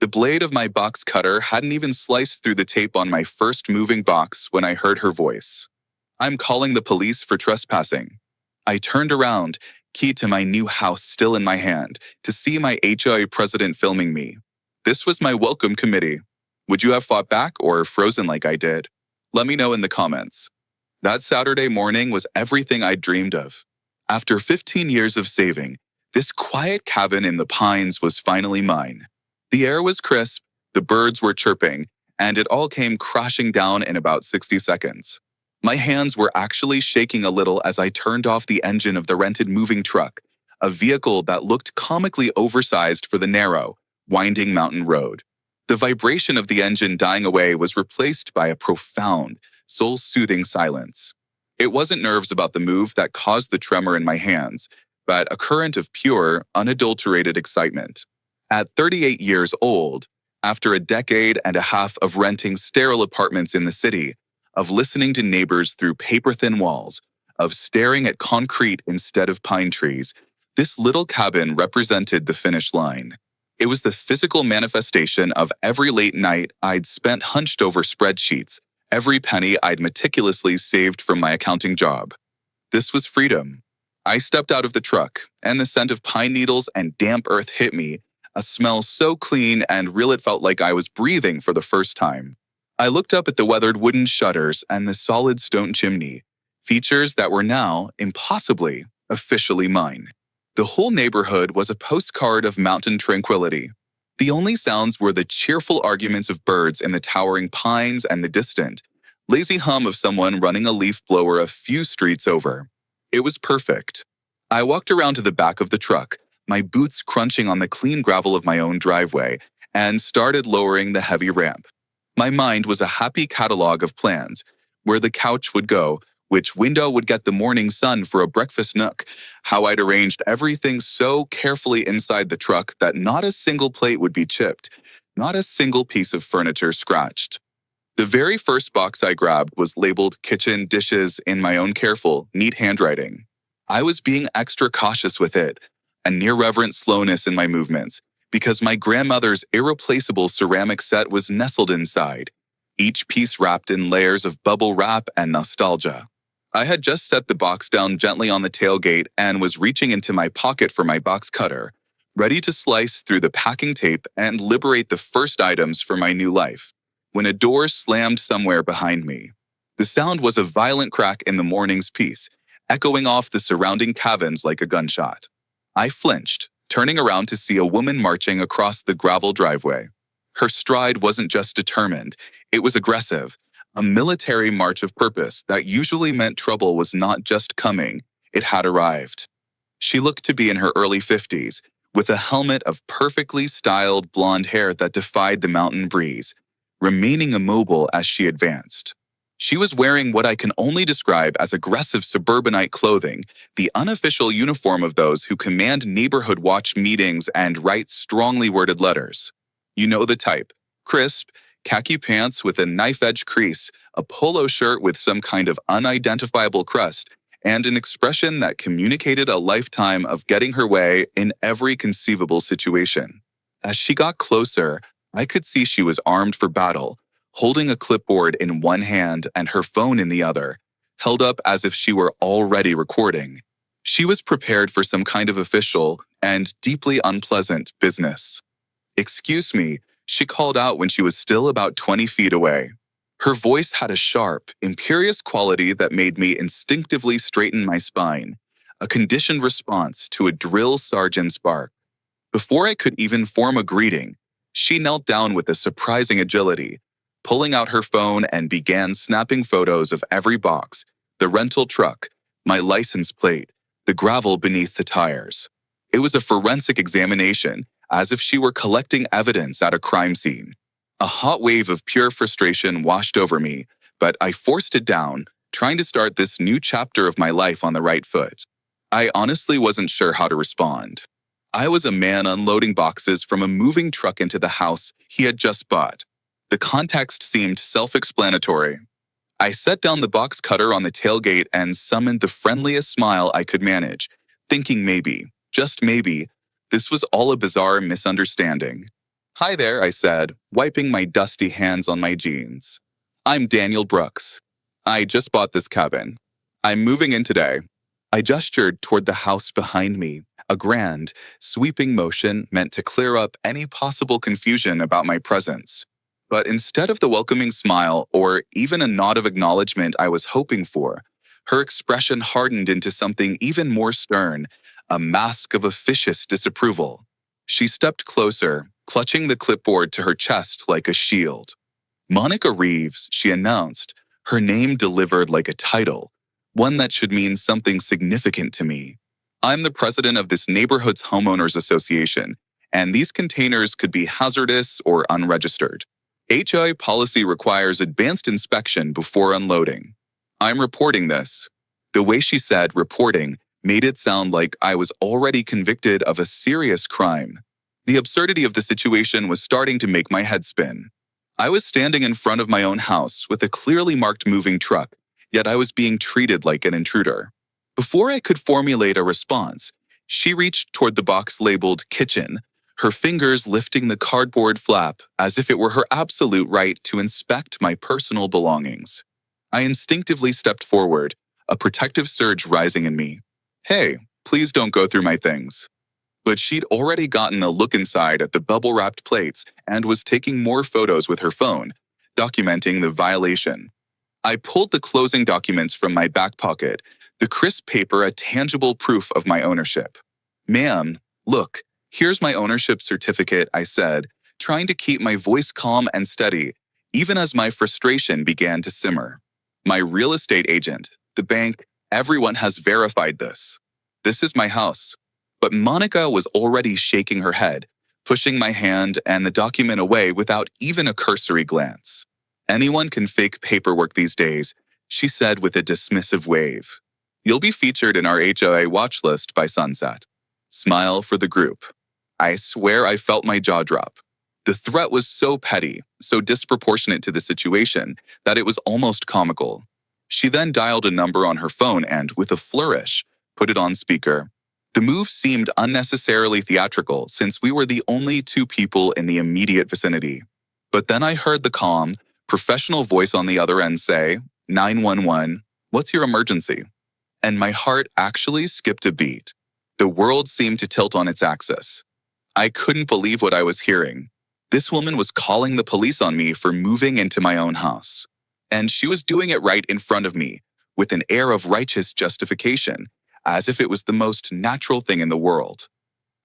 The blade of my box cutter hadn't even sliced through the tape on my first moving box when I heard her voice. "I'm calling the police for trespassing." I turned around, key to my new house still in my hand, to see my HOA president filming me. This was my welcome committee. Would you have fought back or frozen like I did? Let me know in the comments. That Saturday morning was everything I dreamed of. After 15 years of saving, this quiet cabin in the pines was finally mine. The air was crisp, the birds were chirping, and it all came crashing down in about 60 seconds. My hands were actually shaking a little as I turned off the engine of the rented moving truck, a vehicle that looked comically oversized for the narrow, winding mountain road. The vibration of the engine dying away was replaced by a profound, soul-soothing silence. It wasn't nerves about the move that caused the tremor in my hands, but a current of pure, unadulterated excitement. At 38 years old, after a decade and a half of renting sterile apartments in the city, of listening to neighbors through paper-thin walls, of staring at concrete instead of pine trees, this little cabin represented the finish line. It was the physical manifestation of every late night I'd spent hunched over spreadsheets, every penny I'd meticulously saved from my accounting job. This was freedom. I stepped out of the truck, and the scent of pine needles and damp earth hit me, a smell so clean and real it felt like I was breathing for the first time. I looked up at the weathered wooden shutters and the solid stone chimney, features that were now, impossibly, officially mine. The whole neighborhood was a postcard of mountain tranquility. The only sounds were the cheerful arguments of birds in the towering pines and the distant, lazy hum of someone running a leaf blower a few streets over. It was perfect. I walked around to the back of the truck, my boots crunching on the clean gravel of my own driveway, and started lowering the heavy ramp. My mind was a happy catalog of plans, where the couch would go, which window would get the morning sun for a breakfast nook, how I'd arranged everything so carefully inside the truck that not a single plate would be chipped, not a single piece of furniture scratched. The very first box I grabbed was labeled kitchen dishes in my own careful, neat handwriting. I was being extra cautious with it, a near-reverent slowness in my movements, because my grandmother's irreplaceable ceramic set was nestled inside, each piece wrapped in layers of bubble wrap and nostalgia. I had just set the box down gently on the tailgate and was reaching into my pocket for my box cutter, ready to slice through the packing tape and liberate the first items for my new life, when a door slammed somewhere behind me. The sound was a violent crack in the morning's peace, echoing off the surrounding cabins like a gunshot. I flinched, turning around to see a woman marching across the gravel driveway. Her stride wasn't just determined, it was aggressive, a military march of purpose that usually meant trouble was not just coming, it had arrived. She looked to be in her early 50s, with a helmet of perfectly styled blonde hair that defied the mountain breeze, remaining immobile as she advanced. She was wearing what I can only describe as aggressive suburbanite clothing, the unofficial uniform of those who command neighborhood watch meetings and write strongly worded letters. You know the type: crisp, khaki pants with a knife-edge crease, a polo shirt with some kind of unidentifiable crust, and an expression that communicated a lifetime of getting her way in every conceivable situation. As she got closer, I could see she was armed for battle, holding a clipboard in one hand and her phone in the other, held up as if she were already recording. She was prepared for some kind of official and deeply unpleasant business. "Excuse me," she called out when she was still about 20 feet away. Her voice had a sharp, imperious quality that made me instinctively straighten my spine, a conditioned response to a drill sergeant's bark. Before I could even form a greeting, she knelt down with a surprising agility, pulling out her phone and began snapping photos of every box, the rental truck, my license plate, the gravel beneath the tires. It was a forensic examination, as if she were collecting evidence at a crime scene. A hot wave of pure frustration washed over me, but I forced it down, trying to start this new chapter of my life on the right foot. I honestly wasn't sure how to respond. I was a man unloading boxes from a moving truck into the house he had just bought. The context seemed self-explanatory. I set down the box cutter on the tailgate and summoned the friendliest smile I could manage, thinking maybe, just maybe, this was all a bizarre misunderstanding. Hi there, I said, wiping my dusty hands on my jeans. I'm Daniel Brooks. I just bought this cabin. I'm moving in today. I gestured toward the house behind me, a grand, sweeping motion meant to clear up any possible confusion about my presence. But instead of the welcoming smile or even a nod of acknowledgement I was hoping for, her expression hardened into something even more stern, a mask of officious disapproval. She stepped closer, clutching the clipboard to her chest like a shield. Monica Reeves, she announced, her name delivered like a title, one that should mean something significant to me. I'm the president of this neighborhood's homeowners association, and these containers could be hazardous or unregistered. HOA policy requires advanced inspection before unloading. I'm reporting this. The way she said reporting made it sound like I was already convicted of a serious crime. The absurdity of the situation was starting to make my head spin. I was standing in front of my own house with a clearly marked moving truck, yet I was being treated like an intruder. Before I could formulate a response, she reached toward the box labeled kitchen, her fingers lifting the cardboard flap as if it were her absolute right to inspect my personal belongings. I instinctively stepped forward, a protective surge rising in me. Hey, please don't go through my things. But she'd already gotten a look inside at the bubble-wrapped plates and was taking more photos with her phone, documenting the violation. I pulled the closing documents from my back pocket, the crisp paper a tangible proof of my ownership. Ma'am, look, here's my ownership certificate, I said, trying to keep my voice calm and steady, even as my frustration began to simmer. My real estate agent, the bank, everyone has verified this. This is my house. But Monica was already shaking her head, pushing my hand and the document away without even a cursory glance. Anyone can fake paperwork these days, she said with a dismissive wave. You'll be featured in our HOA watch list by sunset. Smile for the group. I swear I felt my jaw drop. The threat was so petty, so disproportionate to the situation, that it was almost comical. She then dialed a number on her phone and, with a flourish, put it on speaker. The move seemed unnecessarily theatrical since we were the only two people in the immediate vicinity. But then I heard the calm, professional voice on the other end say, 911, what's your emergency? And my heart actually skipped a beat. The world seemed to tilt on its axis. I couldn't believe what I was hearing. This woman was calling the police on me for moving into my own house. And she was doing it right in front of me, with an air of righteous justification, as if it was the most natural thing in the world.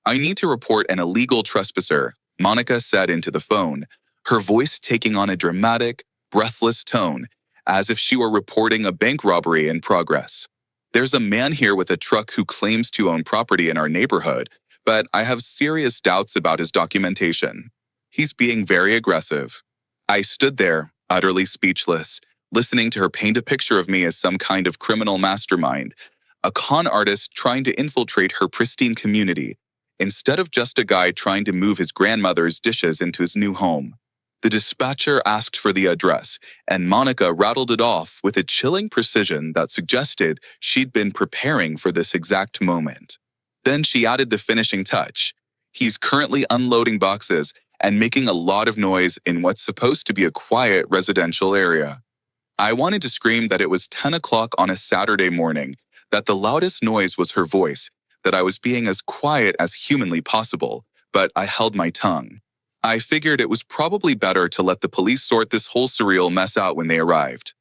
I need to report an illegal trespasser, Monica said into the phone, her voice taking on a dramatic, breathless tone, as if she were reporting a bank robbery in progress. There's a man here with a truck who claims to own property in our neighborhood, but I have serious doubts about his documentation. He's being very aggressive. I stood there, utterly speechless, listening to her paint a picture of me as some kind of criminal mastermind, a con artist trying to infiltrate her pristine community, instead of just a guy trying to move his grandmother's dishes into his new home. The dispatcher asked for the address, and Monica rattled it off with a chilling precision that suggested she'd been preparing for this exact moment. Then she added the finishing touch. He's currently unloading boxes and making a lot of noise in what's supposed to be a quiet residential area. I wanted to scream that it was 10 o'clock on a Saturday morning, that the loudest noise was her voice, that I was being as quiet as humanly possible, but I held my tongue. I figured it was probably better to let the police sort this whole surreal mess out when they arrived.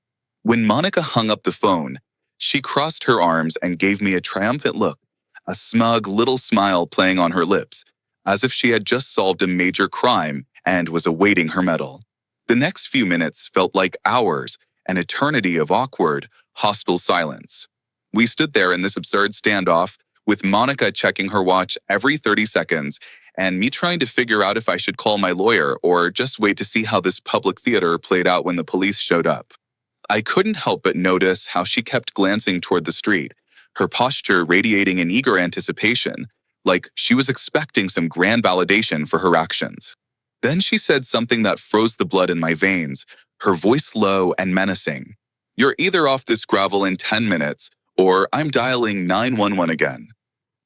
When Monica hung up the phone, she crossed her arms and gave me a triumphant look, a smug little smile playing on her lips, as if she had just solved a major crime and was awaiting her medal. The next few minutes felt like hours, an eternity of awkward, hostile silence. We stood there in this absurd standoff, with Monica checking her watch every 30 seconds, and me trying to figure out if I should call my lawyer or just wait to see how this public theater played out when the police showed up. I couldn't help but notice how she kept glancing toward the street, her posture radiating in eager anticipation, like she was expecting some grand validation for her actions. Then she said something that froze the blood in my veins, her voice low and menacing. You're either off this gravel in 10 minutes, or I'm dialing 911 again.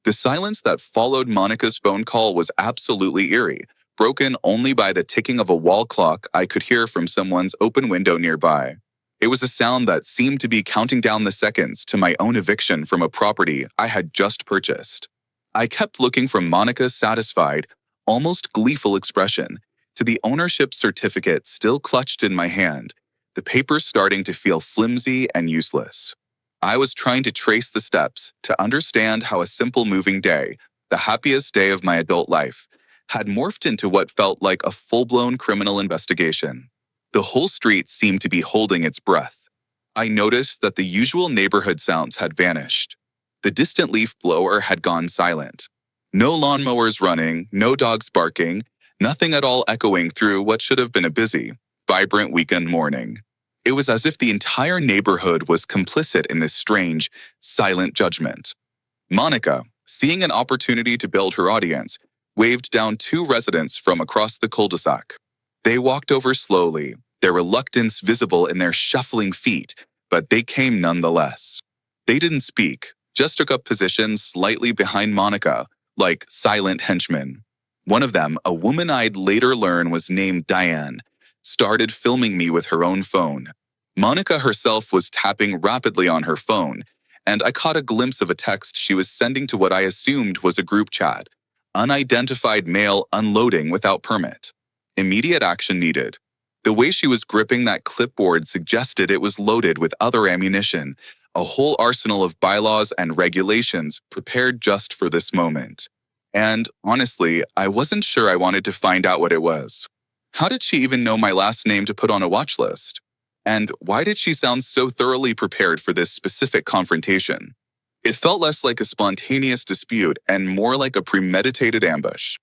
The silence that followed Monica's phone call was absolutely eerie, broken only by the ticking of a wall clock I could hear from someone's open window nearby. It was a sound that seemed to be counting down the seconds to my own eviction from a property I had just purchased. I kept looking from Monica's satisfied, almost gleeful expression to the ownership certificate still clutched in my hand, the papers starting to feel flimsy and useless. I was trying to trace the steps to understand how a simple moving day, the happiest day of my adult life, had morphed into what felt like a full-blown criminal investigation. The whole street seemed to be holding its breath. I noticed that the usual neighborhood sounds had vanished. The distant leaf blower had gone silent. No lawnmowers running, no dogs barking, nothing at all echoing through what should have been a busy, vibrant weekend morning. It was as if the entire neighborhood was complicit in this strange, silent judgment. Monica, seeing an opportunity to build her audience, waved down two residents from across the cul-de-sac. They walked over slowly, their reluctance visible in their shuffling feet, but they came nonetheless. They didn't speak, just took up positions slightly behind Monica, like silent henchmen. One of them, a woman I'd later learn was named Diane, started filming me with her own phone. Monica herself was tapping rapidly on her phone, and I caught a glimpse of a text she was sending to what I assumed was a group chat. Unidentified male unloading without permit. Immediate action needed. The way she was gripping that clipboard suggested it was loaded with other ammunition, a whole arsenal of bylaws and regulations prepared just for this moment. And honestly, I wasn't sure I wanted to find out what it was. How did she even know my last name to put on a watch list? And why did she sound so thoroughly prepared for this specific confrontation? It felt less like a spontaneous dispute and more like a premeditated ambush.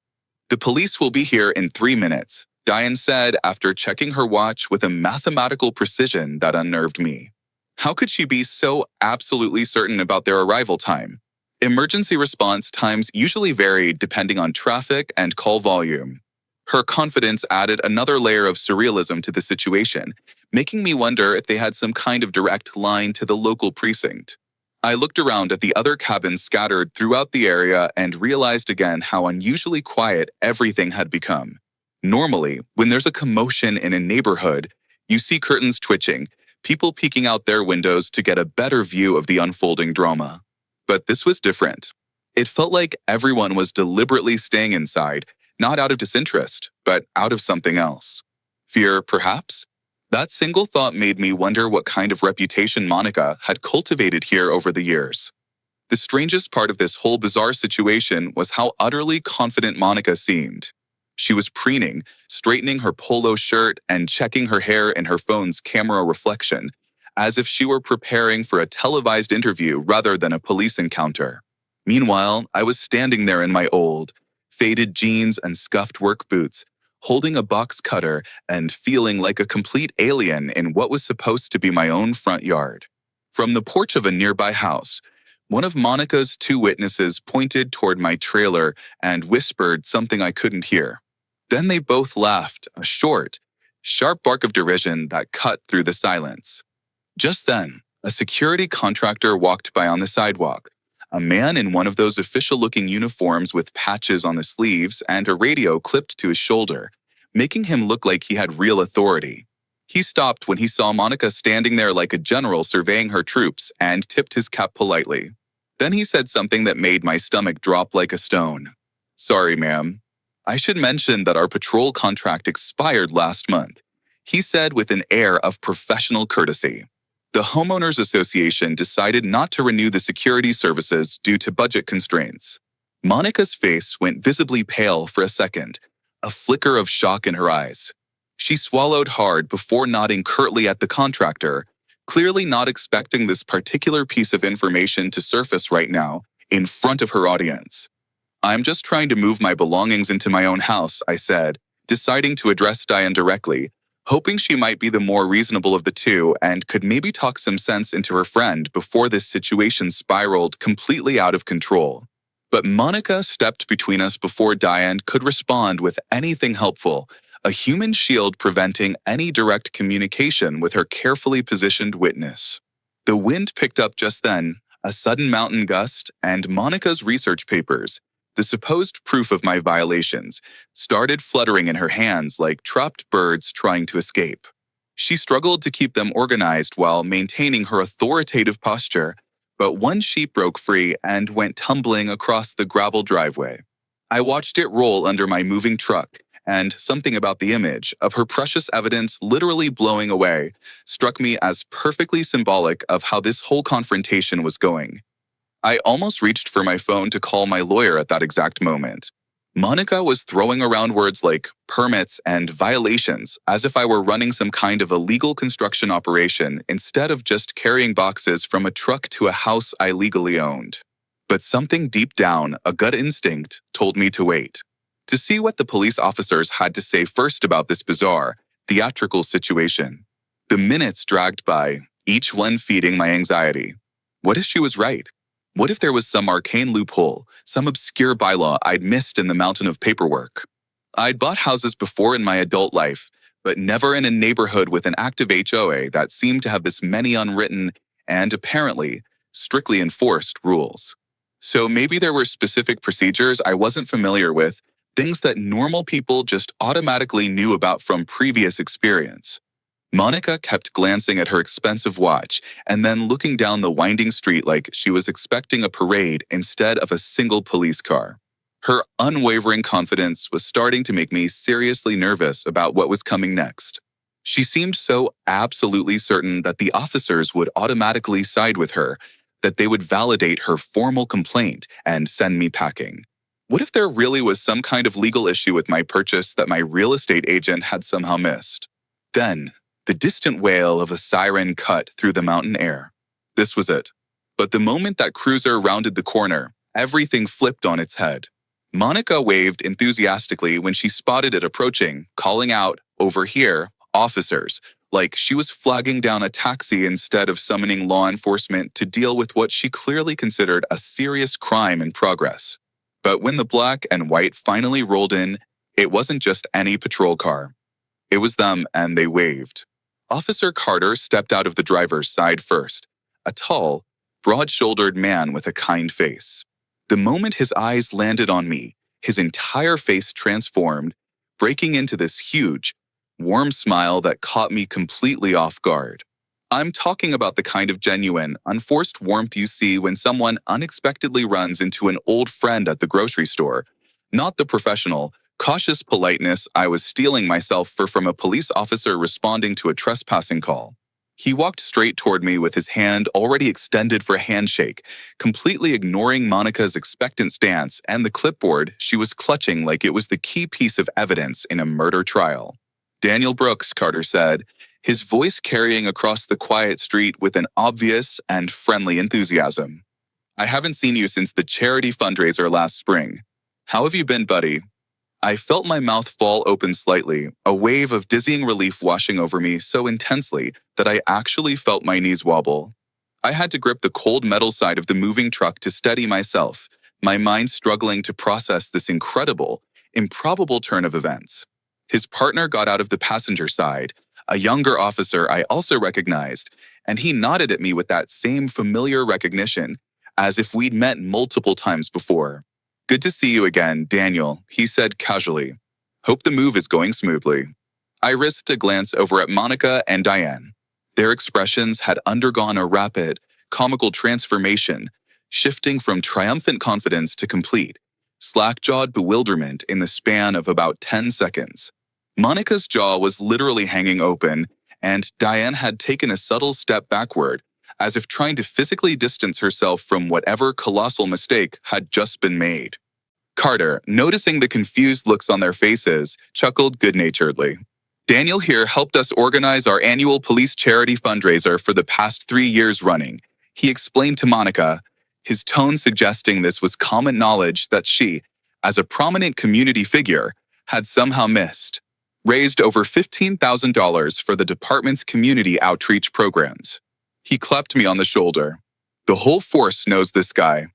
"The police will be here in 3 minutes," Diane said after checking her watch with a mathematical precision that unnerved me. How could she be so absolutely certain about their arrival time? Emergency response times usually varied depending on traffic and call volume. Her confidence added another layer of surrealism to the situation, making me wonder if they had some kind of direct line to the local precinct. I looked around at the other cabins scattered throughout the area and realized again how unusually quiet everything had become. Normally, when there's a commotion in a neighborhood, you see curtains twitching, people peeking out their windows to get a better view of the unfolding drama. But this was different. It felt like everyone was deliberately staying inside, not out of disinterest, but out of something else. Fear, perhaps? That single thought made me wonder what kind of reputation Monica had cultivated here over the years. The strangest part of this whole bizarre situation was how utterly confident Monica seemed. She was preening, straightening her polo shirt and checking her hair in her phone's camera reflection, as if she were preparing for a televised interview rather than a police encounter. Meanwhile, I was standing there in my old, faded jeans and scuffed work boots, holding a box cutter and feeling like a complete alien in what was supposed to be my own front yard. From the porch of a nearby house, one of Monica's two witnesses pointed toward my trailer and whispered something I couldn't hear. Then they both laughed, a short, sharp bark of derision that cut through the silence. Just then, a security contractor walked by on the sidewalk, a man in one of those official-looking uniforms with patches on the sleeves and a radio clipped to his shoulder, making him look like he had real authority. He stopped when he saw Monica standing there like a general surveying her troops and tipped his cap politely. Then he said something that made my stomach drop like a stone. "Sorry, ma'am. I should mention that our patrol contract expired last month," he said with an air of professional courtesy. The Homeowners Association decided not to renew the security services due to budget constraints. Monica's face went visibly pale for a second, a flicker of shock in her eyes. She swallowed hard before nodding curtly at the contractor, clearly not expecting this particular piece of information to surface right now in front of her audience. "I'm just trying to move my belongings into my own house," I said, deciding to address Diane directly, hoping she might be the more reasonable of the two and could maybe talk some sense into her friend before this situation spiraled completely out of control. But Monica stepped between us before Diane could respond with anything helpful, a human shield preventing any direct communication with her carefully positioned witness. The wind picked up just then, a sudden mountain gust, and Monica's research papers, The supposed proof of my violations started fluttering in her hands like trapped birds trying to escape. She struggled to keep them organized while maintaining her authoritative posture, but one sheep broke free and went tumbling across the gravel driveway. I watched it roll under my moving truck, and something about the image of her precious evidence literally blowing away struck me as perfectly symbolic of how this whole confrontation was going. I almost reached for my phone to call my lawyer at that exact moment. Monica was throwing around words like permits and violations as if I were running some kind of illegal construction operation instead of just carrying boxes from a truck to a house I legally owned. But something deep down, a gut instinct, told me to wait. To see what the police officers had to say first about this bizarre, theatrical situation. The minutes dragged by, each one feeding my anxiety. What if she was right? What if there was some arcane loophole, some obscure bylaw I'd missed in the mountain of paperwork? I'd bought houses before in my adult life, but never in a neighborhood with an active HOA that seemed to have this many unwritten and, apparently, strictly enforced rules. So maybe there were specific procedures I wasn't familiar with, things that normal people just automatically knew about from previous experience. Monica kept glancing at her expensive watch and then looking down the winding street like she was expecting a parade instead of a single police car. Her unwavering confidence was starting to make me seriously nervous about what was coming next. She seemed so absolutely certain that the officers would automatically side with her, that they would validate her formal complaint and send me packing. What if there really was some kind of legal issue with my purchase that my real estate agent had somehow missed? Then, the distant wail of a siren cut through the mountain air. This was it. But the moment that cruiser rounded the corner, everything flipped on its head. Monica waved enthusiastically when she spotted it approaching, calling out, "Over here, officers," like she was flagging down a taxi instead of summoning law enforcement to deal with what she clearly considered a serious crime in progress. But when the black and white finally rolled in, it wasn't just any patrol car. It was them, and they waved. Officer Carter stepped out of the driver's side first, a tall, broad-shouldered man with a kind face. The moment his eyes landed on me, his entire face transformed, breaking into this huge, warm smile that caught me completely off guard. I'm talking about the kind of genuine, unforced warmth you see when someone unexpectedly runs into an old friend at the grocery store, not the professional, cautious politeness I was steeling myself for from a police officer responding to a trespassing call. He walked straight toward me with his hand already extended for a handshake, completely ignoring Monica's expectant stance and the clipboard she was clutching like it was the key piece of evidence in a murder trial. "Daniel Brooks," Carter said, his voice carrying across the quiet street with an obvious and friendly enthusiasm. "I haven't seen you since the charity fundraiser last spring. How have you been, buddy?" I felt my mouth fall open slightly, a wave of dizzying relief washing over me so intensely that I actually felt my knees wobble. I had to grip the cold metal side of the moving truck to steady myself, my mind struggling to process this incredible, improbable turn of events. His partner got out of the passenger side, a younger officer I also recognized, and he nodded at me with that same familiar recognition, as if we'd met multiple times before. "Good to see you again, Daniel," he said casually. "Hope the move is going smoothly." I risked a glance over at Monica and Diane. Their expressions had undergone a rapid, comical transformation, shifting from triumphant confidence to complete, slack-jawed bewilderment in the span of about 10 seconds. Monica's jaw was literally hanging open, and Diane had taken a subtle step backward, as if trying to physically distance herself from whatever colossal mistake had just been made. Carter, noticing the confused looks on their faces, chuckled good-naturedly. "Daniel here helped us organize our annual police charity fundraiser for the past 3 years running," he explained to Monica, his tone suggesting this was common knowledge that she, as a prominent community figure, had somehow missed. "Raised over $15,000 for the department's community outreach programs." He clapped me on the shoulder. "The whole force knows this guy."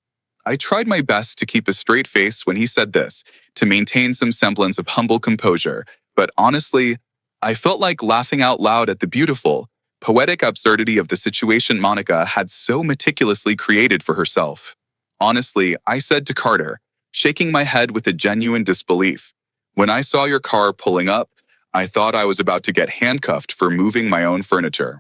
I tried my best to keep a straight face when he said this, to maintain some semblance of humble composure, but honestly, I felt like laughing out loud at the beautiful, poetic absurdity of the situation Monica had so meticulously created for herself. Honestly, I said to Carter, shaking my head with a genuine disbelief. When I saw your car pulling up, I thought I was about to get handcuffed for moving my own furniture.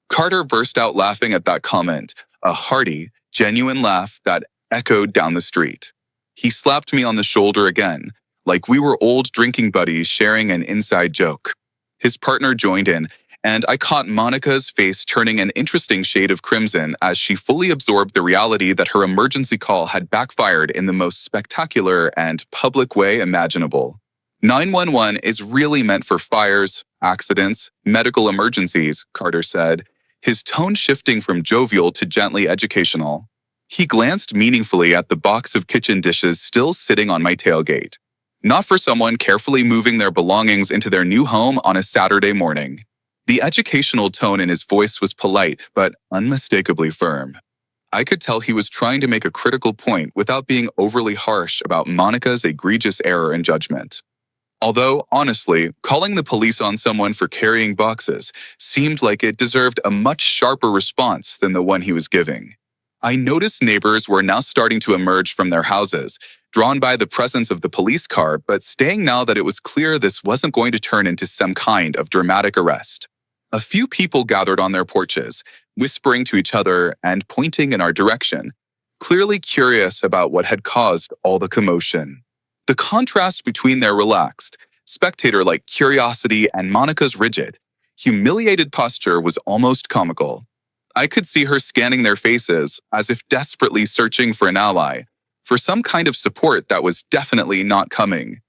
Carter burst out laughing at that comment, a hearty, genuine laugh that echoed down the street. He slapped me on the shoulder again, like we were old drinking buddies sharing an inside joke. His partner joined in, and I caught Monica's face turning an interesting shade of crimson as she fully absorbed the reality that her emergency call had backfired in the most spectacular and public way imaginable. 911 is really meant for fires, accidents, medical emergencies, Carter said, his tone shifting from jovial to gently educational. He glanced meaningfully at the box of kitchen dishes still sitting on my tailgate. Not for someone carefully moving their belongings into their new home on a Saturday morning. The educational tone in his voice was polite, but unmistakably firm. I could tell he was trying to make a critical point without being overly harsh about Monica's egregious error in judgment. Although, honestly, calling the police on someone for carrying boxes seemed like it deserved a much sharper response than the one he was giving. I noticed neighbors were now starting to emerge from their houses, drawn by the presence of the police car, but staying now that it was clear this wasn't going to turn into some kind of dramatic arrest. A few people gathered on their porches, whispering to each other and pointing in our direction, clearly curious about what had caused all the commotion. The contrast between their relaxed, spectator-like curiosity and Monica's rigid, humiliated posture was almost comical. I could see her scanning their faces as if desperately searching for an ally, for some kind of support that was definitely not coming.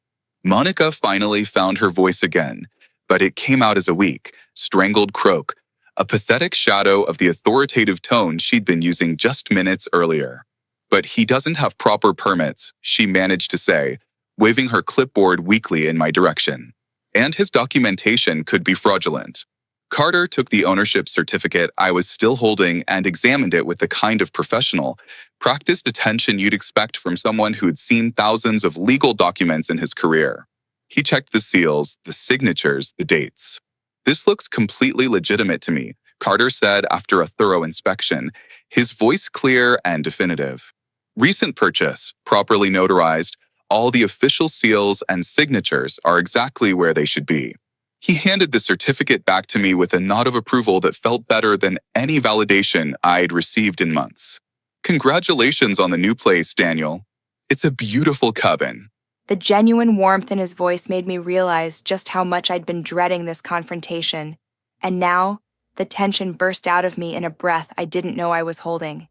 Monica finally found her voice again, but it came out as a weak, strangled croak, a pathetic shadow of the authoritative tone she'd been using just minutes earlier. "But he doesn't have proper permits," she managed to say, waving her clipboard weakly in my direction. "And his documentation could be fraudulent." Carter took the ownership certificate I was still holding and examined it with the kind of professional, practiced attention you'd expect from someone who'd seen thousands of legal documents in his career. He checked the seals, the signatures, the dates. "This looks completely legitimate to me," Carter said after a thorough inspection, his voice clear and definitive. "Recent purchase, properly notarized, all the official seals and signatures are exactly where they should be." He handed the certificate back to me with a nod of approval that felt better than any validation I'd received in months. "Congratulations on the new place, Daniel. It's a beautiful cabin." The genuine warmth in his voice made me realize just how much I'd been dreading this confrontation, and now the tension burst out of me in a breath I didn't know I was holding.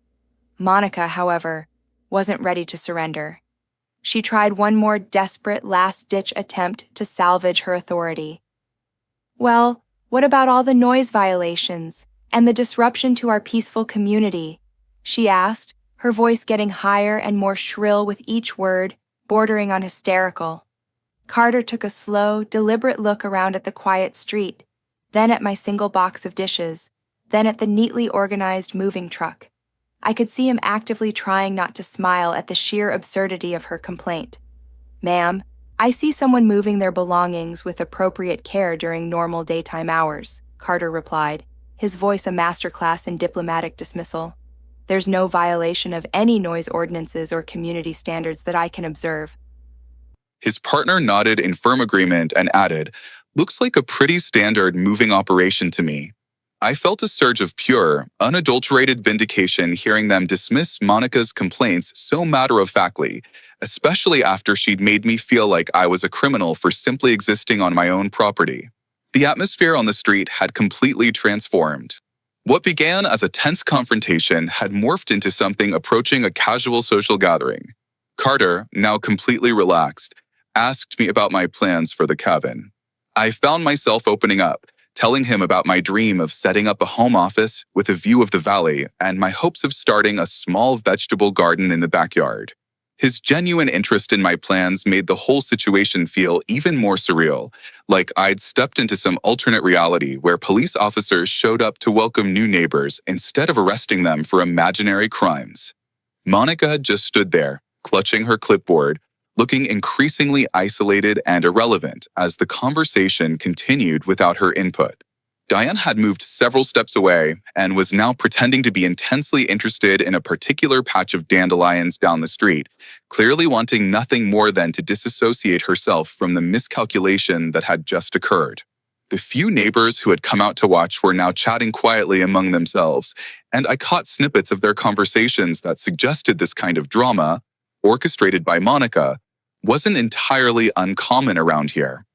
Monica, however, wasn't ready to surrender. She tried one more desperate last-ditch attempt to salvage her authority. "Well, what about all the noise violations and the disruption to our peaceful community?" she asked, her voice getting higher and more shrill with each word, bordering on hysterical. Carter took a slow, deliberate look around at the quiet street, then at my single box of dishes, then at the neatly organized moving truck. I could see him actively trying not to smile at the sheer absurdity of her complaint. "Ma'am, I see someone moving their belongings with appropriate care during normal daytime hours," Carter replied, his voice a masterclass in diplomatic dismissal. "There's no violation of any noise ordinances or community standards that I can observe." His partner nodded in firm agreement and added, "Looks like a pretty standard moving operation to me." I felt a surge of pure, unadulterated vindication hearing them dismiss Monica's complaints so matter-of-factly, especially after she'd made me feel like I was a criminal for simply existing on my own property. The atmosphere on the street had completely transformed. What began as a tense confrontation had morphed into something approaching a casual social gathering. Carter, now completely relaxed, asked me about my plans for the cabin. I found myself opening up, telling him about my dream of setting up a home office with a view of the valley and my hopes of starting a small vegetable garden in the backyard. His genuine interest in my plans made the whole situation feel even more surreal, like I'd stepped into some alternate reality where police officers showed up to welcome new neighbors instead of arresting them for imaginary crimes. Monica just stood there, clutching her clipboard, looking increasingly isolated and irrelevant as the conversation continued without her input. Diane had moved several steps away and was now pretending to be intensely interested in a particular patch of dandelions down the street, clearly wanting nothing more than to disassociate herself from the miscalculation that had just occurred. The few neighbors who had come out to watch were now chatting quietly among themselves, and I caught snippets of their conversations that suggested this kind of drama, orchestrated by Monica, wasn't entirely uncommon around here.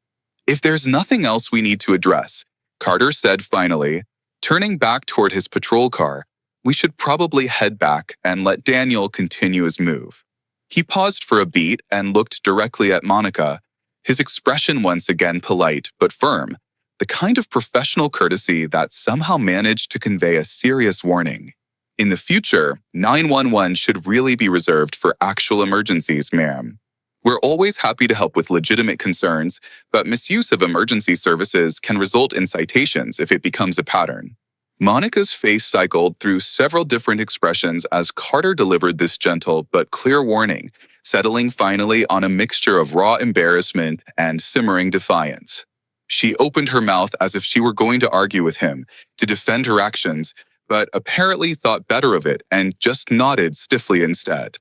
"If there's nothing else we need to address," Carter said finally, turning back toward his patrol car, "we should probably head back and let Daniel continue his move." He paused for a beat and looked directly at Monica, his expression once again polite but firm, the kind of professional courtesy that somehow managed to convey a serious warning. "In the future, 911 should really be reserved for actual emergencies, ma'am. We're always happy to help with legitimate concerns, but misuse of emergency services can result in citations if it becomes a pattern." Monica's face cycled through several different expressions as Carter delivered this gentle but clear warning, settling finally on a mixture of raw embarrassment and simmering defiance. She opened her mouth as if she were going to argue with him, to defend her actions, but apparently thought better of it and just nodded stiffly instead.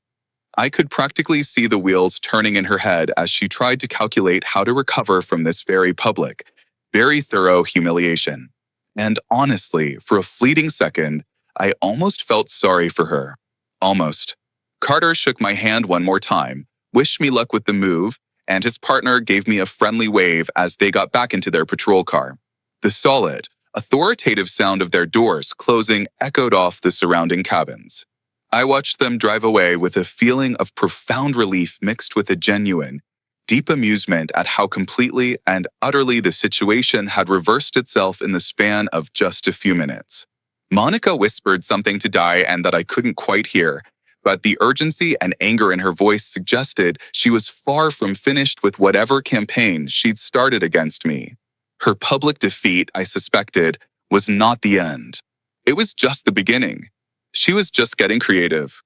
I could practically see the wheels turning in her head as she tried to calculate how to recover from this very public, very thorough humiliation. And honestly, for a fleeting second, I almost felt sorry for her. Almost. Carter shook my hand one more time, wished me luck with the move, and his partner gave me a friendly wave as they got back into their patrol car. The solid, authoritative sound of their doors closing echoed off the surrounding cabins. I watched them drive away with a feeling of profound relief mixed with a genuine, deep amusement at how completely and utterly the situation had reversed itself in the span of just a few minutes. Monica whispered something to Diane that I couldn't quite hear, but the urgency and anger in her voice suggested she was far from finished with whatever campaign she'd started against me. Her public defeat, I suspected, was not the end. It was just the beginning. She was just getting creative.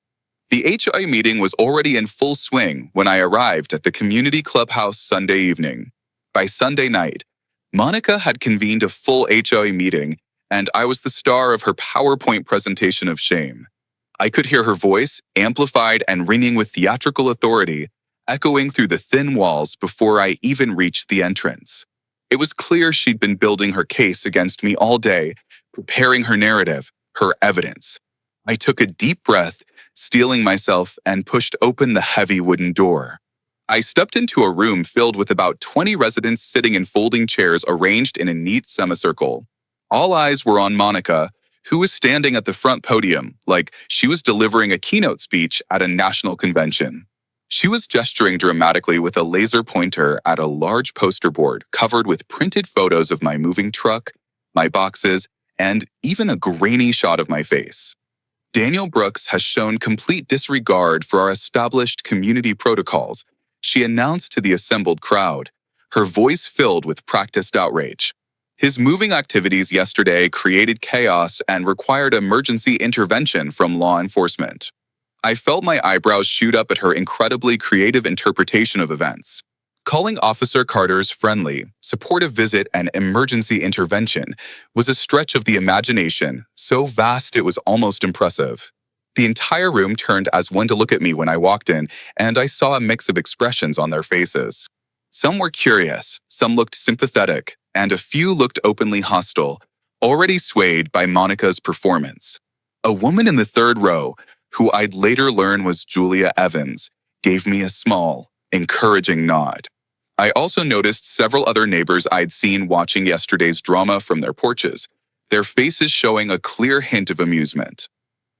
The HOA meeting was already in full swing when I arrived at the community clubhouse Sunday evening. By Sunday night, Monica had convened a full HOA meeting, and I was the star of her PowerPoint presentation of shame. I could hear her voice, amplified and ringing with theatrical authority, echoing through the thin walls before I even reached the entrance. It was clear she'd been building her case against me all day, preparing her narrative, her evidence. I took a deep breath, steeling myself, and pushed open the heavy wooden door. I stepped into a room filled with about 20 residents sitting in folding chairs arranged in a neat semicircle. All eyes were on Monica, who was standing at the front podium like she was delivering a keynote speech at a national convention. She was gesturing dramatically with a laser pointer at a large poster board covered with printed photos of my moving truck, my boxes, and even a grainy shot of my face. "Daniel Brooks has shown complete disregard for our established community protocols," she announced to the assembled crowd, her voice filled with practiced outrage. "His moving activities yesterday created chaos and required emergency intervention from law enforcement." I felt my eyebrows shoot up at her incredibly creative interpretation of events. Calling Officer Carter's friendly, supportive visit an emergency intervention was a stretch of the imagination, so vast it was almost impressive. The entire room turned as one to look at me when I walked in, and I saw a mix of expressions on their faces. Some were curious, some looked sympathetic, and a few looked openly hostile, already swayed by Monica's performance. A woman in the third row, who I'd later learn was Julia Evans, gave me a small, encouraging nod. I also noticed several other neighbors I'd seen watching yesterday's drama from their porches, their faces showing a clear hint of amusement.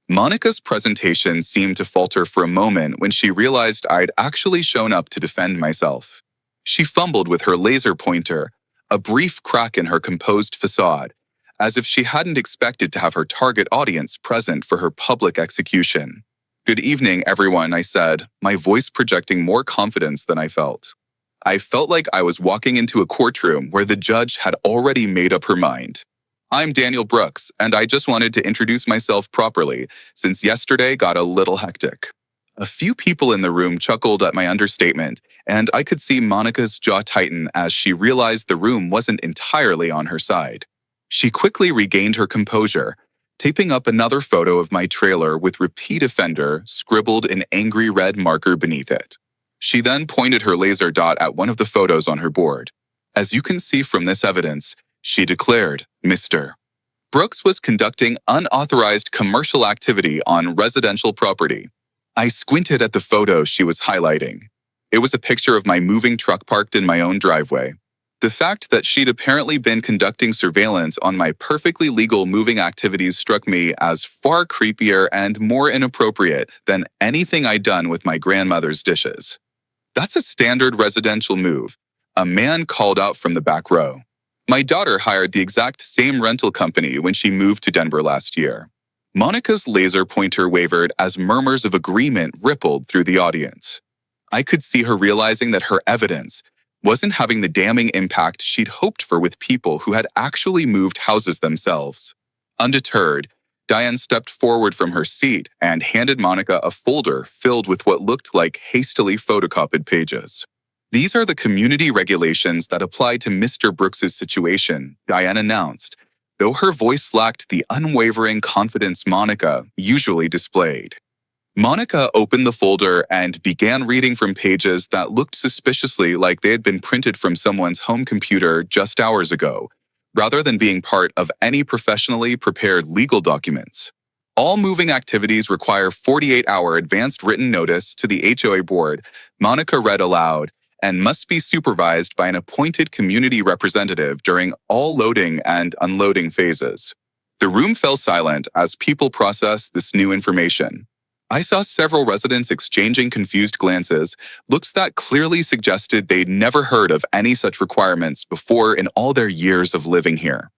Monica's presentation seemed to falter for a moment when she realized I'd actually shown up to defend myself. She fumbled with her laser pointer, a brief crack in her composed facade, as if she hadn't expected to have her target audience present for her public execution. "Good evening, everyone," I said, my voice projecting more confidence than I felt. I felt like I was walking into a courtroom where the judge had already made up her mind. "I'm Daniel Brooks, and I just wanted to introduce myself properly, since yesterday got a little hectic." A few people in the room chuckled at my understatement, and I could see Monica's jaw tighten as she realized the room wasn't entirely on her side. She quickly regained her composure, taping up another photo of my trailer with repeat offender scribbled in angry red marker beneath it. She then pointed her laser dot at one of the photos on her board. As you can see from this evidence, she declared, Mr. Brooks was conducting unauthorized commercial activity on residential property. I squinted at the photo she was highlighting. It was a picture of my moving truck parked in my own driveway. The fact that she'd apparently been conducting surveillance on my perfectly legal moving activities struck me as far creepier and more inappropriate than anything I'd done with my grandmother's dishes. That's a standard residential move, a man called out from the back row. My daughter hired the exact same rental company when she moved to Denver last year. Monica's laser pointer wavered as murmurs of agreement rippled through the audience. I could see her realizing that her evidence wasn't having the damning impact she'd hoped for with people who had actually moved houses themselves. Undeterred, Diane stepped forward from her seat and handed Monica a folder filled with what looked like hastily photocopied pages. These are the community regulations that apply to Mr. Brooks's situation, Diane announced, though her voice lacked the unwavering confidence Monica usually displayed. Monica opened the folder and began reading from pages that looked suspiciously like they had been printed from someone's home computer just hours ago, rather than being part of any professionally prepared legal documents. All moving activities require 48-hour advanced written notice to the HOA board, Monica read aloud, and must be supervised by an appointed community representative during all loading and unloading phases. The room fell silent as people processed this new information. I saw several residents exchanging confused glances, looks that clearly suggested they'd never heard of any such requirements before in all their years of living here.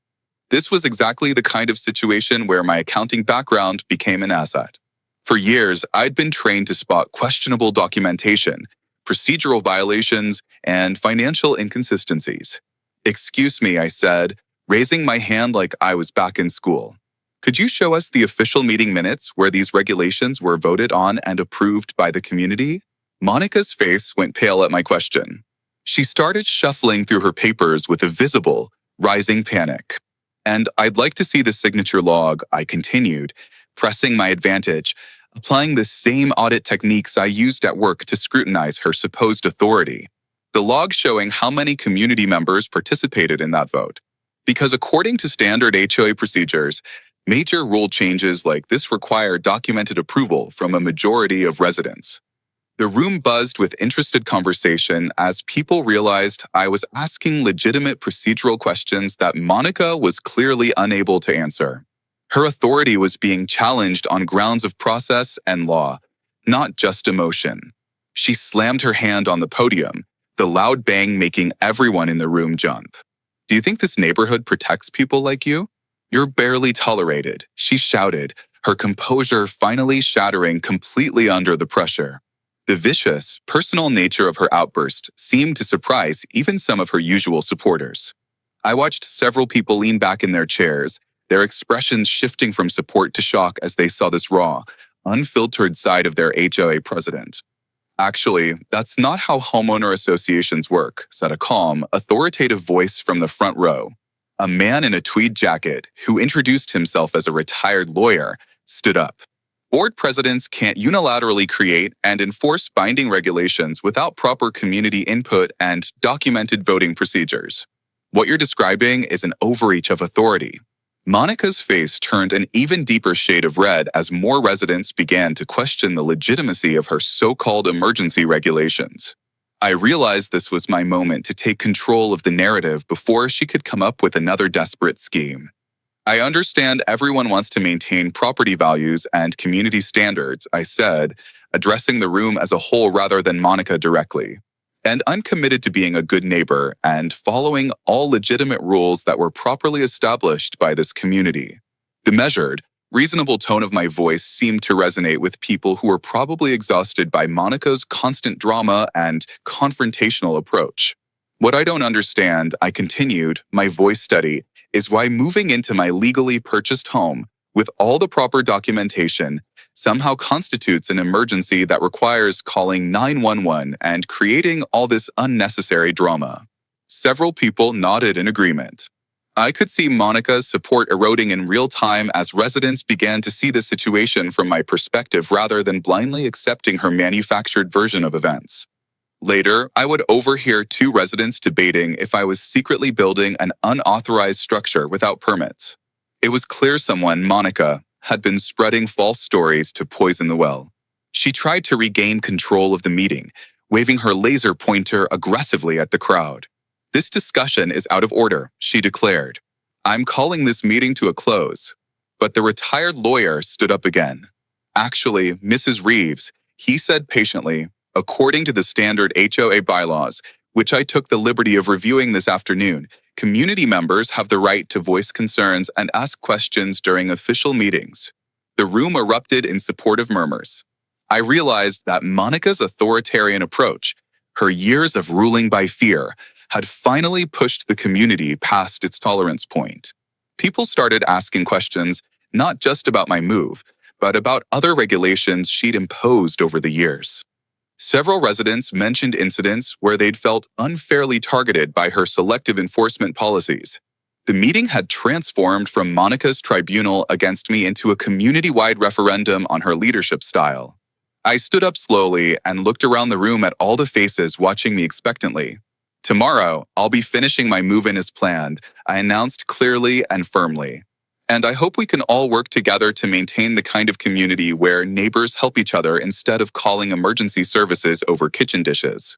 This was exactly the kind of situation where my accounting background became an asset. For years, I'd been trained to spot questionable documentation, procedural violations, and financial inconsistencies. Excuse me, I said, raising my hand like I was back in school. Could you show us the official meeting minutes where these regulations were voted on and approved by the community? Monica's face went pale at my question. She started shuffling through her papers with a visible, rising panic. And I'd like to see the signature log, I continued, pressing my advantage, applying the same audit techniques I used at work to scrutinize her supposed authority. The log showing how many community members participated in that vote. Because according to standard HOA procedures, major rule changes like this require documented approval from a majority of residents. The room buzzed with interested conversation as people realized I was asking legitimate procedural questions that Monica was clearly unable to answer. Her authority was being challenged on grounds of process and law, not just emotion. She slammed her hand on the podium, the loud bang making everyone in the room jump. Do you think this neighborhood protects people like you? You're barely tolerated, she shouted, her composure finally shattering completely under the pressure. The vicious, personal nature of her outburst seemed to surprise even some of her usual supporters. I watched several people lean back in their chairs, their expressions shifting from support to shock as they saw this raw, unfiltered side of their HOA president. Actually, that's not how homeowner associations work, said a calm, authoritative voice from the front row. A man in a tweed jacket, who introduced himself as a retired lawyer, stood up. Board presidents can't unilaterally create and enforce binding regulations without proper community input and documented voting procedures. What you're describing is an overreach of authority. Monica's face turned an even deeper shade of red as more residents began to question the legitimacy of her so-called emergency regulations. I realized this was my moment to take control of the narrative before she could come up with another desperate scheme. I understand everyone wants to maintain property values and community standards, I said, addressing the room as a whole rather than Monica directly. And I'm committed to being a good neighbor and following all legitimate rules that were properly established by this community. The measured, reasonable tone of my voice seemed to resonate with people who were probably exhausted by Monica's constant drama and confrontational approach. What I don't understand, I continued, my voice steady, is why moving into my legally purchased home, with all the proper documentation, somehow constitutes an emergency that requires calling 911 and creating all this unnecessary drama. Several people nodded in agreement. I could see Monica's support eroding in real time as residents began to see the situation from my perspective rather than blindly accepting her manufactured version of events. Later, I would overhear two residents debating if I was secretly building an unauthorized structure without permits. It was clear someone, Monica, had been spreading false stories to poison the well. She tried to regain control of the meeting, waving her laser pointer aggressively at the crowd. "This discussion is out of order," she declared. "I'm calling this meeting to a close." But the retired lawyer stood up again. "Actually, Mrs. Reeves," he said patiently, "according to the standard HOA bylaws, which I took the liberty of reviewing this afternoon, community members have the right to voice concerns and ask questions during official meetings." The room erupted in supportive murmurs. I realized that Monica's authoritarian approach, her years of ruling by fear, had finally pushed the community past its tolerance point. People started asking questions not just about my move, but about other regulations she'd imposed over the years. Several residents mentioned incidents where they'd felt unfairly targeted by her selective enforcement policies. The meeting had transformed from Monica's tribunal against me into a community-wide referendum on her leadership style. I stood up slowly and looked around the room at all the faces watching me expectantly. "Tomorrow, I'll be finishing my move-in as planned," I announced clearly and firmly. "And I hope we can all work together to maintain the kind of community where neighbors help each other instead of calling emergency services over kitchen dishes."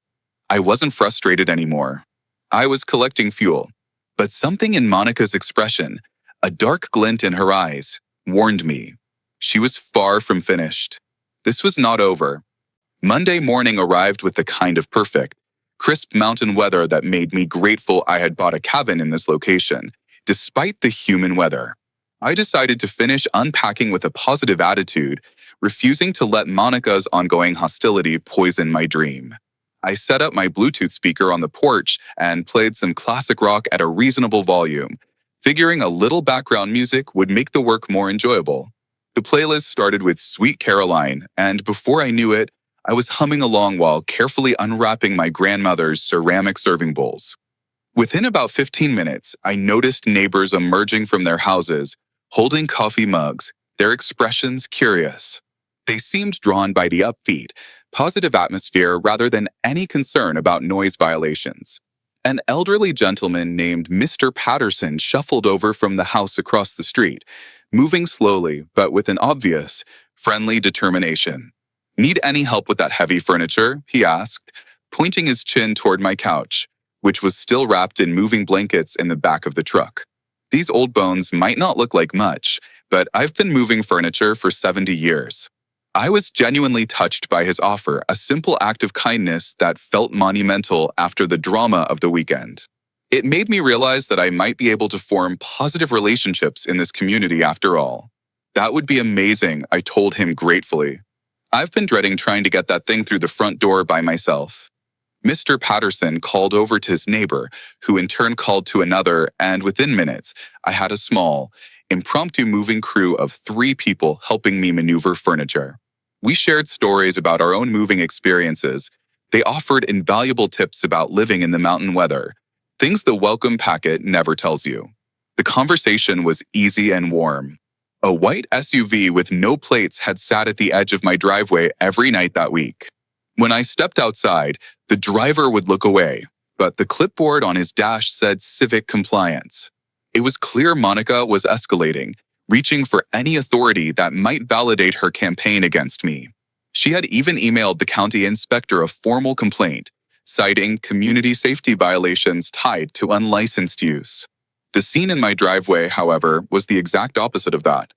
I wasn't frustrated anymore. I was collecting fuel. But something in Monica's expression, a dark glint in her eyes, warned me. She was far from finished. This was not over. Monday morning arrived with the kind of perfect, crisp mountain weather that made me grateful I had bought a cabin in this location, despite the humid weather. I decided to finish unpacking with a positive attitude, refusing to let Monica's ongoing hostility poison my dream. I set up my Bluetooth speaker on the porch and played some classic rock at a reasonable volume, figuring a little background music would make the work more enjoyable. The playlist started with Sweet Caroline, and before I knew it, I was humming along while carefully unwrapping my grandmother's ceramic serving bowls. Within about 15 minutes, I noticed neighbors emerging from their houses, holding coffee mugs, their expressions curious. They seemed drawn by the upbeat, positive atmosphere rather than any concern about noise violations. An elderly gentleman named Mr. Patterson shuffled over from the house across the street, moving slowly but with an obvious, friendly determination. "Need any help with that heavy furniture?" he asked, pointing his chin toward my couch, which was still wrapped in moving blankets in the back of the truck. These old bones might not look like much, but I've been moving furniture for 70 years. I was genuinely touched by his offer, a simple act of kindness that felt monumental after the drama of the weekend. It made me realize that I might be able to form positive relationships in this community after all. "That would be amazing," I told him gratefully. "I've been dreading trying to get that thing through the front door by myself." Mr. Patterson called over to his neighbor, who in turn called to another, and within minutes, I had a small, impromptu moving crew of 3 people helping me maneuver furniture. We shared stories about our own moving experiences. They offered invaluable tips about living in the mountain weather, things the welcome packet never tells you. The conversation was easy and warm. A white SUV with no plates had sat at the edge of my driveway every night that week. When I stepped outside, the driver would look away, but the clipboard on his dash said civic compliance. It was clear Monica was escalating, reaching for any authority that might validate her campaign against me. She had even emailed the county inspector a formal complaint, citing community safety violations tied to unlicensed use. The scene in my driveway, however, was the exact opposite of that.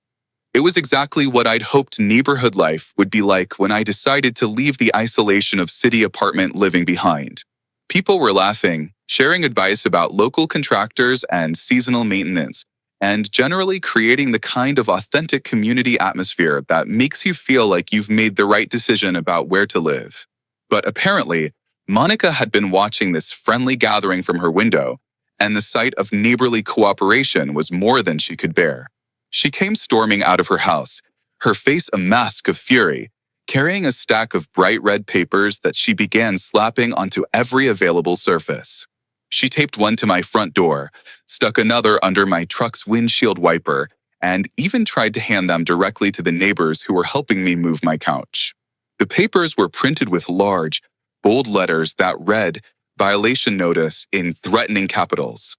It was exactly what I'd hoped neighborhood life would be like when I decided to leave the isolation of city apartment living behind. People were laughing, sharing advice about local contractors and seasonal maintenance, and generally creating the kind of authentic community atmosphere that makes you feel like you've made the right decision about where to live. But apparently, Monica had been watching this friendly gathering from her window, and the sight of neighborly cooperation was more than she could bear. She came storming out of her house, her face a mask of fury, carrying a stack of bright red papers that she began slapping onto every available surface. She taped one to my front door, stuck another under my truck's windshield wiper, and even tried to hand them directly to the neighbors who were helping me move my couch. The papers were printed with large, bold letters that read, "Violation Notice" in threatening capitals.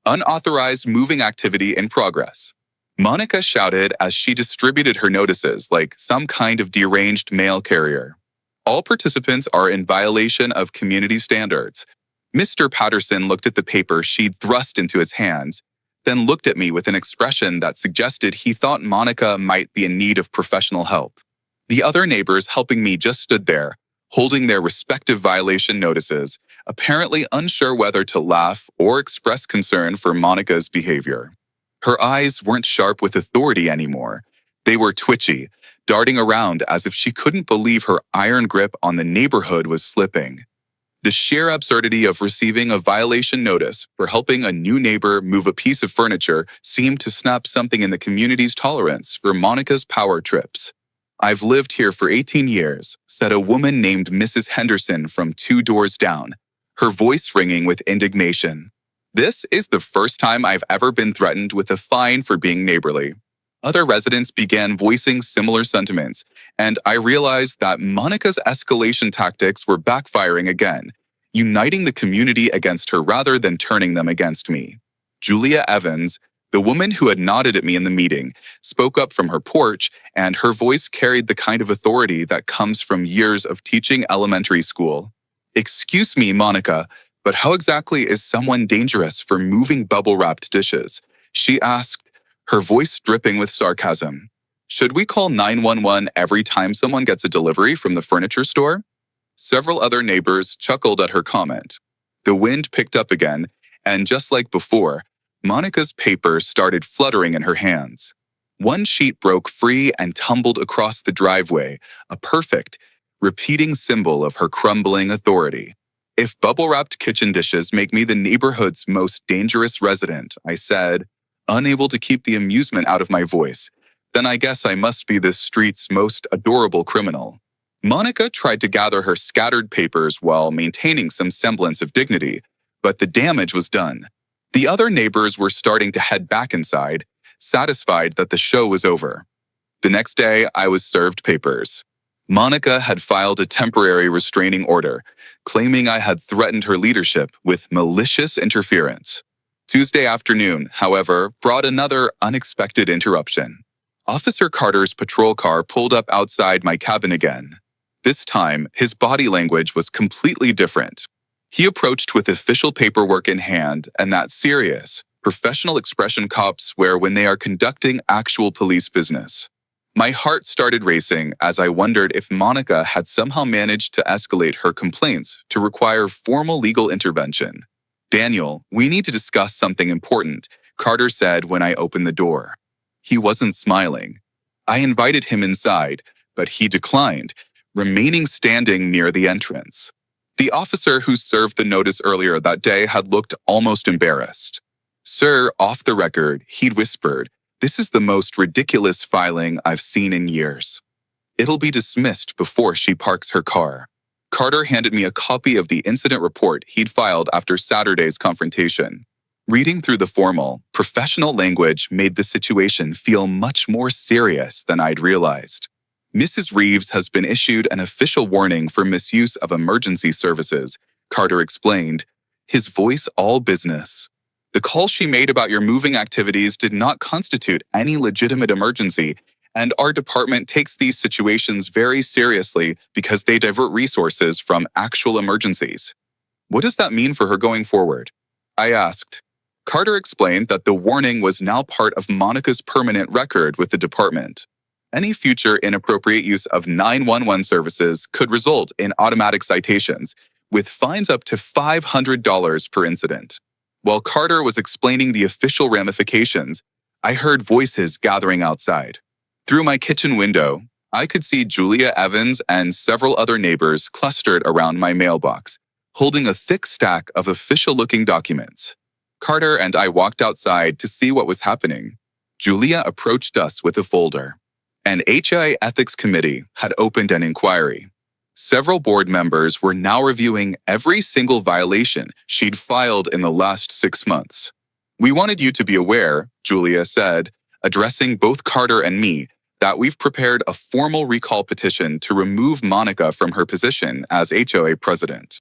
"Unauthorized moving activity in progress." Monica shouted as she distributed her notices like some kind of deranged mail carrier. "All participants are in violation of community standards." Mr. Patterson looked at the paper she'd thrust into his hands, then looked at me with an expression that suggested he thought Monica might be in need of professional help. The other neighbors helping me just stood there, holding their respective violation notices, apparently unsure whether to laugh or express concern for Monica's behavior. Her eyes weren't sharp with authority anymore. They were twitchy, darting around as if she couldn't believe her iron grip on the neighborhood was slipping. The sheer absurdity of receiving a violation notice for helping a new neighbor move a piece of furniture seemed to snap something in the community's tolerance for Monica's power trips. "I've lived here for 18 years, said a woman named Mrs. Henderson from 2 doors down, her voice ringing with indignation. "This is the first time I've ever been threatened with a fine for being neighborly." Other residents began voicing similar sentiments, and I realized that Monica's escalation tactics were backfiring again, uniting the community against her rather than turning them against me. Julia Evans, the woman who had nodded at me in the meeting, spoke up from her porch, and her voice carried the kind of authority that comes from years of teaching elementary school. "Excuse me, Monica, but how exactly is someone dangerous for moving bubble-wrapped dishes?" she asked, her voice dripping with sarcasm. "Should we call 911 every time someone gets a delivery from the furniture store?" Several other neighbors chuckled at her comment. The wind picked up again, and just like before, Monica's papers started fluttering in her hands. One sheet broke free and tumbled across the driveway, a perfect, repeating symbol of her crumbling authority. "If bubble-wrapped kitchen dishes make me the neighborhood's most dangerous resident," I said, unable to keep the amusement out of my voice, "then I guess I must be this street's most adorable criminal." Monica tried to gather her scattered papers while maintaining some semblance of dignity, but the damage was done. The other neighbors were starting to head back inside, satisfied that the show was over. The next day, I was served papers. Monica had filed a temporary restraining order, claiming I had threatened her leadership with malicious interference. Tuesday afternoon, however, brought another unexpected interruption. Officer Carter's patrol car pulled up outside my cabin again. This time, his body language was completely different. He approached with official paperwork in hand and that serious, professional expression cops wear when they are conducting actual police business. My heart started racing as I wondered if Monica had somehow managed to escalate her complaints to require formal legal intervention. "Daniel, we need to discuss something important," Carter said when I opened the door. He wasn't smiling. I invited him inside, but he declined, remaining standing near the entrance. The officer who served the notice earlier that day had looked almost embarrassed. "Sir," off the record, he'd whispered, "this is the most ridiculous filing I've seen in years. It'll be dismissed before she parks her car." Carter handed me a copy of the incident report he'd filed after Saturday's confrontation. Reading through the formal, professional language made the situation feel much more serious than I'd realized. "Mrs. Reeves has been issued an official warning for misuse of emergency services," Carter explained, his voice all business. "The call she made about your moving activities did not constitute any legitimate emergency, and our department takes these situations very seriously because they divert resources from actual emergencies." "What does that mean for her going forward?" I asked. Carter explained that the warning was now part of Monica's permanent record with the department. Any future inappropriate use of 911 services could result in automatic citations, with fines up to $500 per incident. While Carter was explaining the official ramifications, I heard voices gathering outside. Through my kitchen window, I could see Julia Evans and several other neighbors clustered around my mailbox, holding a thick stack of official-looking documents. Carter and I walked outside to see what was happening. Julia approached us with a folder. An HOA ethics committee had opened an inquiry. Several board members were now reviewing every single violation she'd filed in the last 6 months. "We wanted you to be aware," Julia said, addressing both Carter and me, "that we've prepared a formal recall petition to remove Monica from her position as HOA president."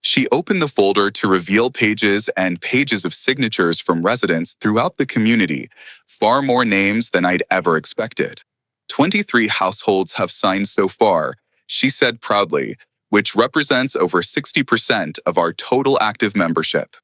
She opened the folder to reveal pages and pages of signatures from residents throughout the community, far more names than I'd ever expected. 23 households have signed so far, she said proudly, which represents over 60% of our total active membership.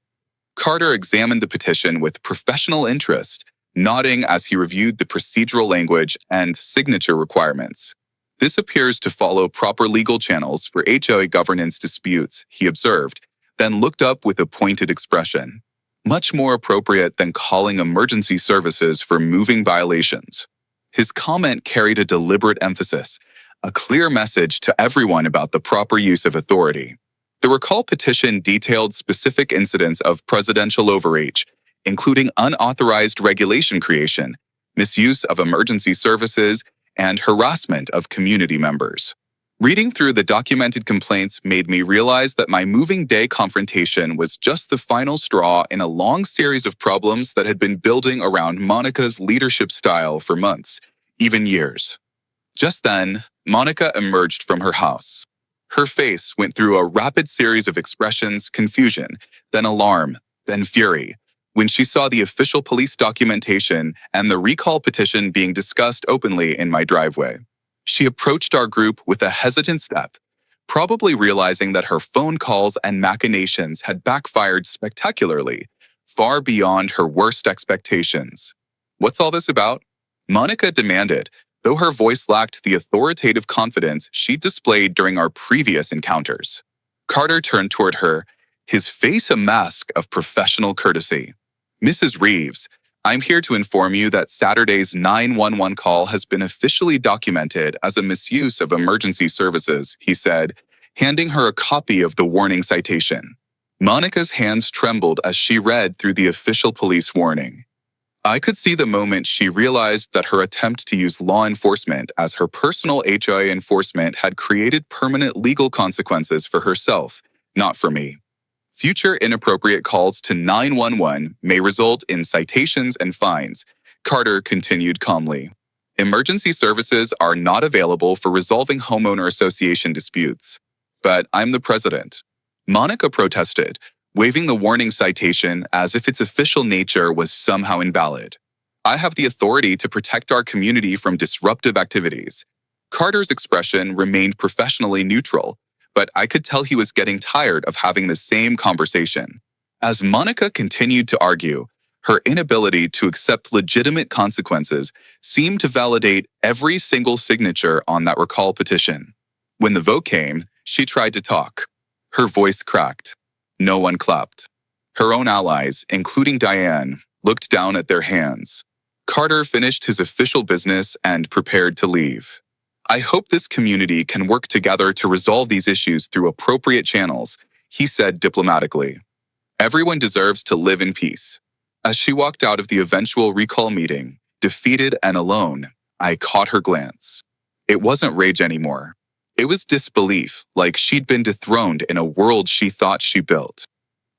Carter examined the petition with professional interest, nodding as he reviewed the procedural language and signature requirements. "This appears to follow proper legal channels for HOA governance disputes," he observed, then looked up with a pointed expression. "Much more appropriate than calling emergency services for moving violations." His comment carried a deliberate emphasis, a clear message to everyone about the proper use of authority. The recall petition detailed specific incidents of presidential overreach, including unauthorized regulation creation, misuse of emergency services, and harassment of community members. Reading through the documented complaints made me realize that my moving day confrontation was just the final straw in a long series of problems that had been building around Monica's leadership style for months, even years. Just then, Monica emerged from her house. Her face went through a rapid series of expressions: confusion, then alarm, then fury, when she saw the official police documentation and the recall petition being discussed openly in my driveway. She approached our group with a hesitant step, probably realizing that her phone calls and machinations had backfired spectacularly, far beyond her worst expectations. "What's all this about?" Monica demanded, though her voice lacked the authoritative confidence she displayed during our previous encounters. Carter turned toward her, his face a mask of professional courtesy. "Mrs. Reeves, I'm here to inform you that Saturday's 911 call has been officially documented as a misuse of emergency services," he said, handing her a copy of the warning citation. Monica's hands trembled as she read through the official police warning. I could see the moment she realized that her attempt to use law enforcement as her personal HOA enforcement had created permanent legal consequences for herself, not for me. "Future inappropriate calls to 911 may result in citations and fines," Carter continued calmly. "Emergency services are not available for resolving homeowner association disputes." "But I'm the president," Monica protested, waving the warning citation as if its official nature was somehow invalid. "I have the authority to protect our community from disruptive activities." Carter's expression remained professionally neutral, but I could tell he was getting tired of having the same conversation. As Monica continued to argue, her inability to accept legitimate consequences seemed to validate every single signature on that recall petition. When the vote came, she tried to talk. Her voice cracked. No one clapped. Her own allies, including Diane, looked down at their hands. Carter finished his official business and prepared to leave. "I hope this community can work together to resolve these issues through appropriate channels," he said diplomatically. "Everyone deserves to live in peace." As she walked out of the eventual recall meeting, defeated and alone, I caught her glance. It wasn't rage anymore. It was disbelief, like she'd been dethroned in a world she thought she built.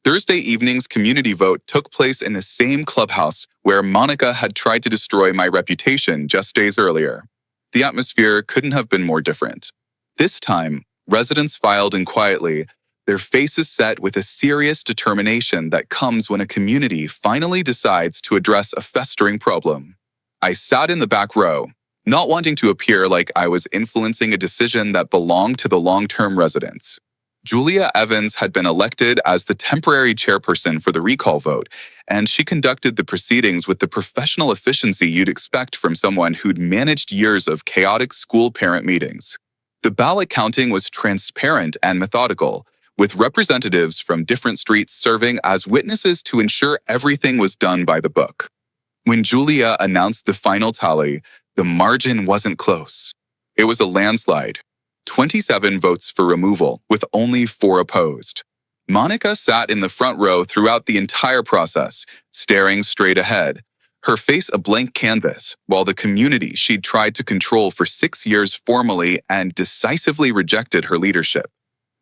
Thursday evening's community vote took place in the same clubhouse where Monica had tried to destroy my reputation just days earlier. The atmosphere couldn't have been more different. This time, residents filed in quietly, their faces set with a serious determination that comes when a community finally decides to address a festering problem. I sat in the back row, not wanting to appear like I was influencing a decision that belonged to the long-term residents. Julia Evans had been elected as the temporary chairperson for the recall vote, and she conducted the proceedings with the professional efficiency you'd expect from someone who'd managed years of chaotic school parent meetings. The ballot counting was transparent and methodical, with representatives from different streets serving as witnesses to ensure everything was done by the book. When Julia announced the final tally, the margin wasn't close. It was a landslide. 27 votes for removal, with only 4 opposed. Monica sat in the front row throughout the entire process, staring straight ahead, her face a blank canvas, while the community she'd tried to control for 6 years formally and decisively rejected her leadership.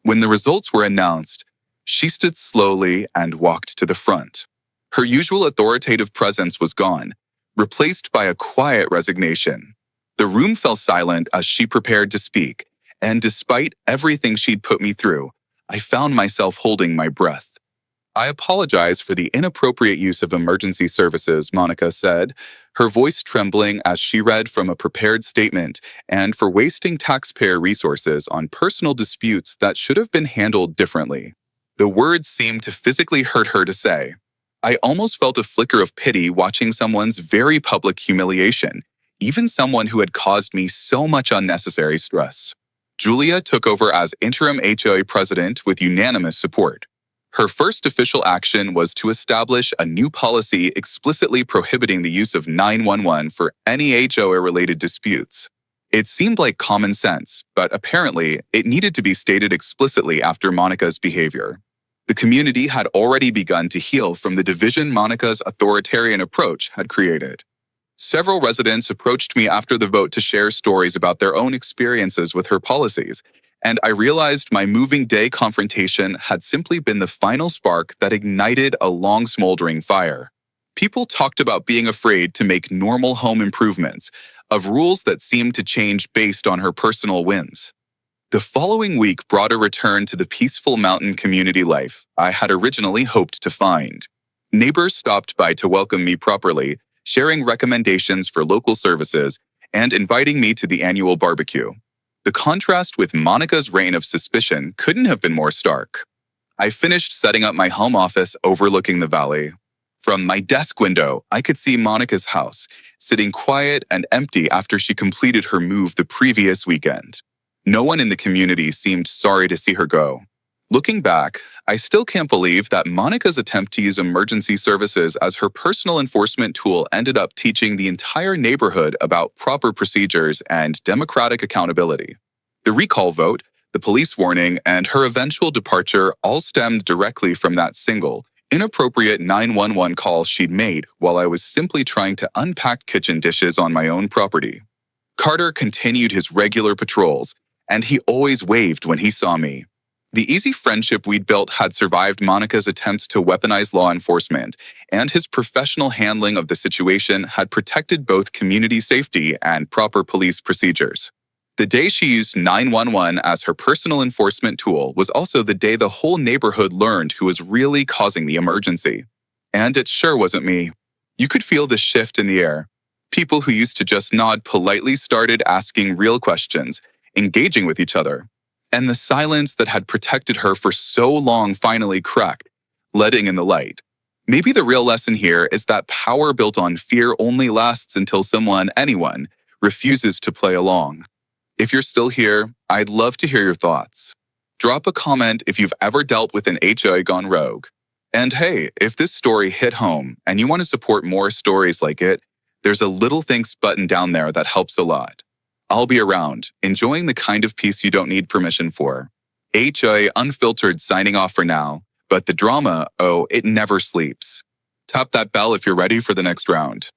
When the results were announced, she stood slowly and walked to the front. Her usual authoritative presence was gone, replaced by a quiet resignation. The room fell silent as she prepared to speak, and despite everything she'd put me through, I found myself holding my breath. "I apologize for the inappropriate use of emergency services," Monica said, her voice trembling as she read from a prepared statement, "and for wasting taxpayer resources on personal disputes that should have been handled differently." The words seemed to physically hurt her to say. I almost felt a flicker of pity watching someone's very public humiliation, even someone who had caused me so much unnecessary stress. Julia took over as interim HOA president with unanimous support. Her first official action was to establish a new policy explicitly prohibiting the use of 911 for any HOA-related disputes. It seemed like common sense, but apparently it needed to be stated explicitly after Monica's behavior. The community had already begun to heal from the division Monica's authoritarian approach had created. Several residents approached me after the vote to share stories about their own experiences with her policies, and I realized my moving day confrontation had simply been the final spark that ignited a long smoldering fire. People talked about being afraid to make normal home improvements, of rules that seemed to change based on her personal whims. The following week brought a return to the peaceful mountain community life I had originally hoped to find. Neighbors stopped by to welcome me properly, sharing recommendations for local services, and inviting me to the annual barbecue. The contrast with Monica's reign of suspicion couldn't have been more stark. I finished setting up my home office overlooking the valley. From my desk window, I could see Monica's house, sitting quiet and empty after she completed her move the previous weekend. No one in the community seemed sorry to see her go. Looking back, I still can't believe that Monica's attempt to use emergency services as her personal enforcement tool ended up teaching the entire neighborhood about proper procedures and democratic accountability. The recall vote, the police warning, and her eventual departure all stemmed directly from that single, inappropriate 911 call she'd made while I was simply trying to unpack kitchen dishes on my own property. Carter continued his regular patrols, and he always waved when he saw me. The easy friendship we'd built had survived Monica's attempts to weaponize law enforcement, and his professional handling of the situation had protected both community safety and proper police procedures. The day she used 911 as her personal enforcement tool was also the day the whole neighborhood learned who was really causing the emergency. And it sure wasn't me. You could feel the shift in the air. People who used to just nod politely started asking real questions, engaging with each other. And the silence that had protected her for so long finally cracked, letting in the light. Maybe the real lesson here is that power built on fear only lasts until anyone, refuses to play along. If you're still here, I'd love to hear your thoughts. Drop a comment if you've ever dealt with an HOA gone rogue. And hey, if this story hit home and you want to support more stories like it, there's a little thanks button down there that helps a lot. I'll be around, enjoying the kind of peace you don't need permission for. HOA Unfiltered signing off for now, but the drama, it never sleeps. Tap that bell if you're ready for the next round.